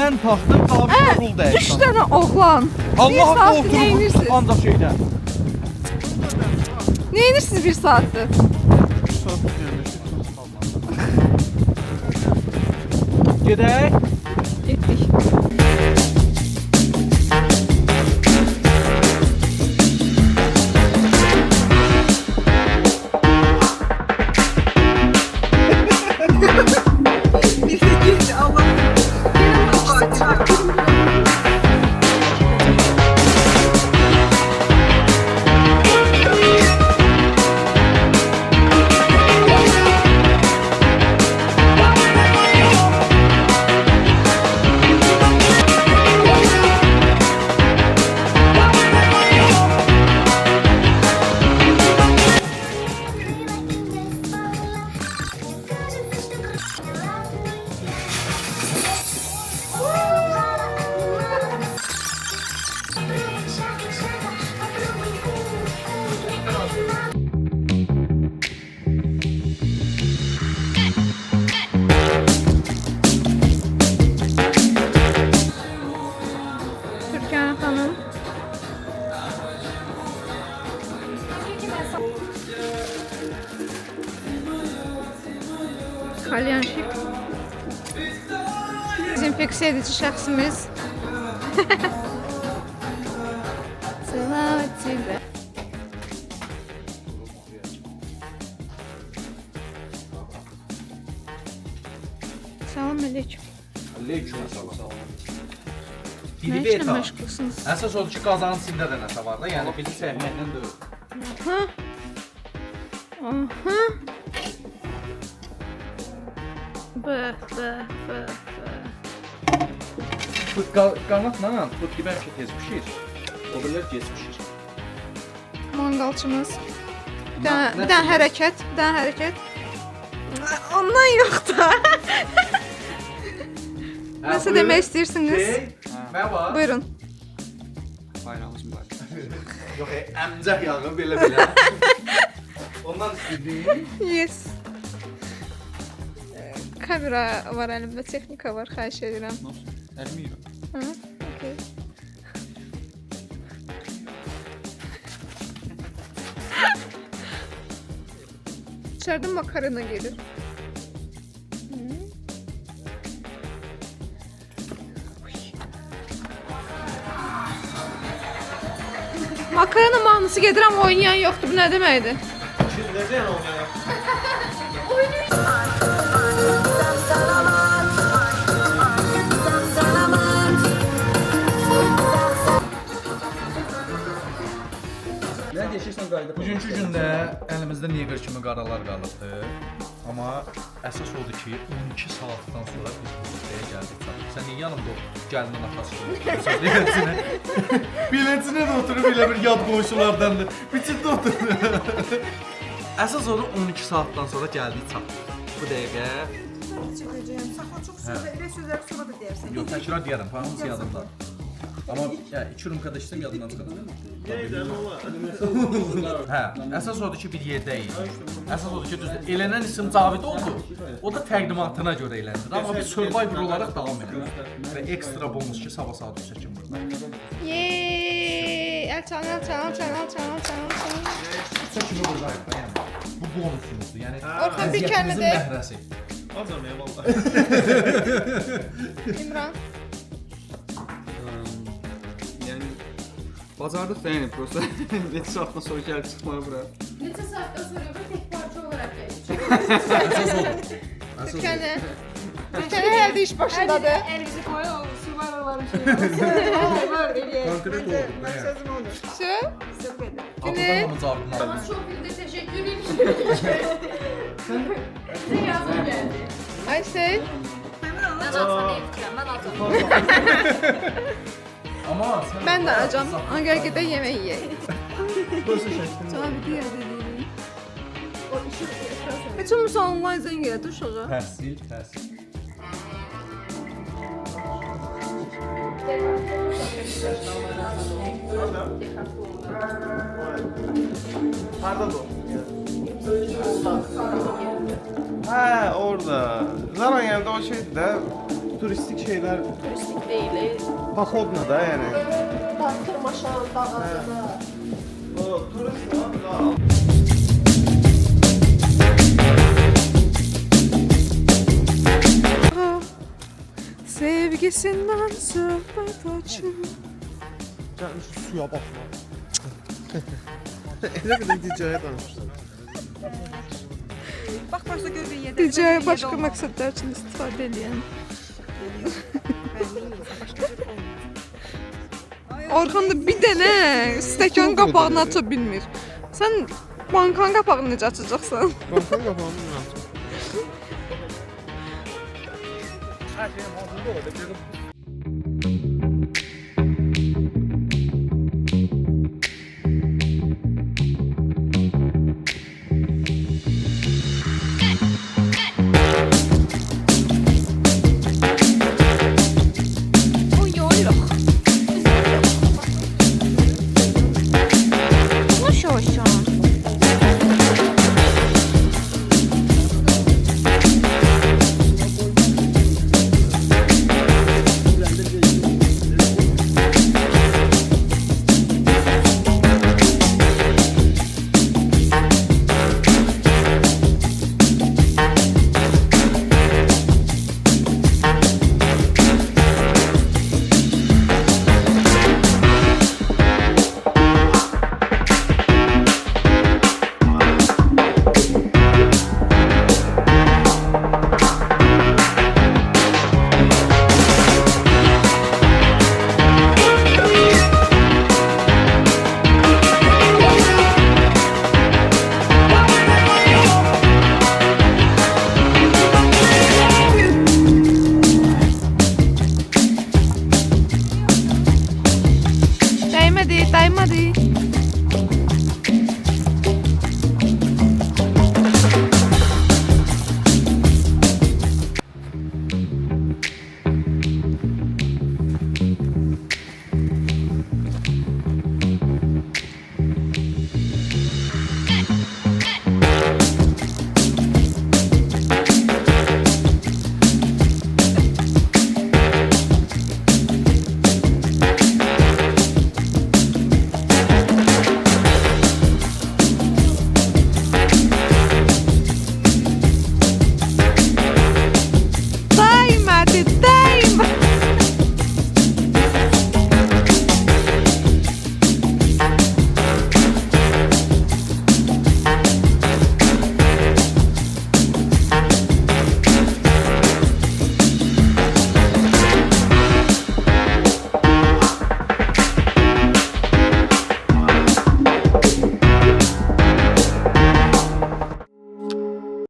Mən taxdım, qabişdə rul dəyişdim. 3 dənə oğlan. Allah haqqı saat neyinirsiniz? oturub ancaq şeydən. Neyinirsiniz 1 saatdır? Gedək. Getdik. Türkan Hanım. Kalyanşik. Dezenfeksiya edici şəxsimiz. Selahattin'de. Salam aleyküm. Aleyküm salam. Nə işlə məşğulsunuz? Əsas odur ki, qazanın içində də nəsə var da, yəni bizi sevməklə deyil. Aha. Aha. Bəh. Bu qanatla, bu ki bəlkə tez pişir. O bilər gec pişir. Mangalçımız. Bir dənə hərəkət, Ondan yox da. Nəsə demək istəyirsiniz? Məva. Buyurun. Bayrağımız mübarək. Yox, əmcək yağı belə. Ondan istədim. Yes. Kamera var əlimdə, texnika var, xahiş edirəm. Əlimi yiyirəm. Hı, okey. İçeride makarna gelir. Makarna mahnısı gedirəm, oynayan yoxdur. Bu nə deməkdir? Necə olmalı? Nə deyirsən qayda? Bugünkü gündə əlimizdə neqr kimi qaralar qalıbdı. Amma əsas odur ki, 12 saatdan sonra biz bu buraya gəldik. Sən niyə yanımda gəlinin atası oturursan? Bilətinə də oturub elə bir yad qonşulardandır. Bütündə oturur. Əsas odur 12 saatdan sonra gəldik çatdıq. Bu dəqiqə Çəkəcəyəm. Saxla çox sıra elə sözlər sonra da deyərsən. yox, təkrar deyərəm, hamısı yadımda. Amma ya 2 rumkada içdim, yadımdan çıxdı. Hə, əsas odur ki, bir yerdəyik. Əsas odur ki, düzdür. Elənən isim Cavid oldu. O da təqdimatına görə eləndir. Amma biz Survivor olaraq davam edirik. Və ekstra bonus ki, sabah saat 3-ə kimi burada. Yeee! Əl çalın. Kimi buradayıq da, yəni. Bu bonusumuzdur. Yəni Orxan bir kəlmə əziyyətimizin de. bəhrəsi. Azam ya vallahi. İmran. Yəni bacardıq da yəni prosta. Neçə saatdan sonra gəlib çıxmalı bura. Neçə saatdən sonra da tek parça olaraq gələcək. Əsas odur. Əsas odur. Türkanə hər də iş başındadır. Əlimizi qoyuq, o su var onların şeyi. Var eləyək. Konkret oldu. Mən sözüm olur. Şu. Söz edir. Apıdan mı Cavidin Ama adı? çok bir de teşekkür ederim. Bize yazın geldi. Aysel. Ben alsam yapacağım, ben alsam. Amma sən Ben de alacağım. Ona göre gidelim yemeği yiyelim. Burası şəkildə. Sana bir diğer dediğim. Heç olmasa online zəng elə uşağa. Təhsil. Hardadır o? Hə, orada. Zaran yerinde o şeydi de turistik şeyler, Turistik değil. poходna da yani. Dağ tırmaşan, dağ ağacına. O turist var. Sevgisinden söhbət açın. Gəlmiş suya baxma. Elə bir dicaya danışırsan. Bax, başda gördüyün yerdə. Dicaya başqa məqsədlər üçün istifadə edən. Orxan da bir dənə stəkan qapağını aça bilmir. Sən bankanın qapağını necə açacaqsan? Bankanın qapağını mı açır? Hər şeyim hazırda orada görüb. Dəymədi, dəymədi.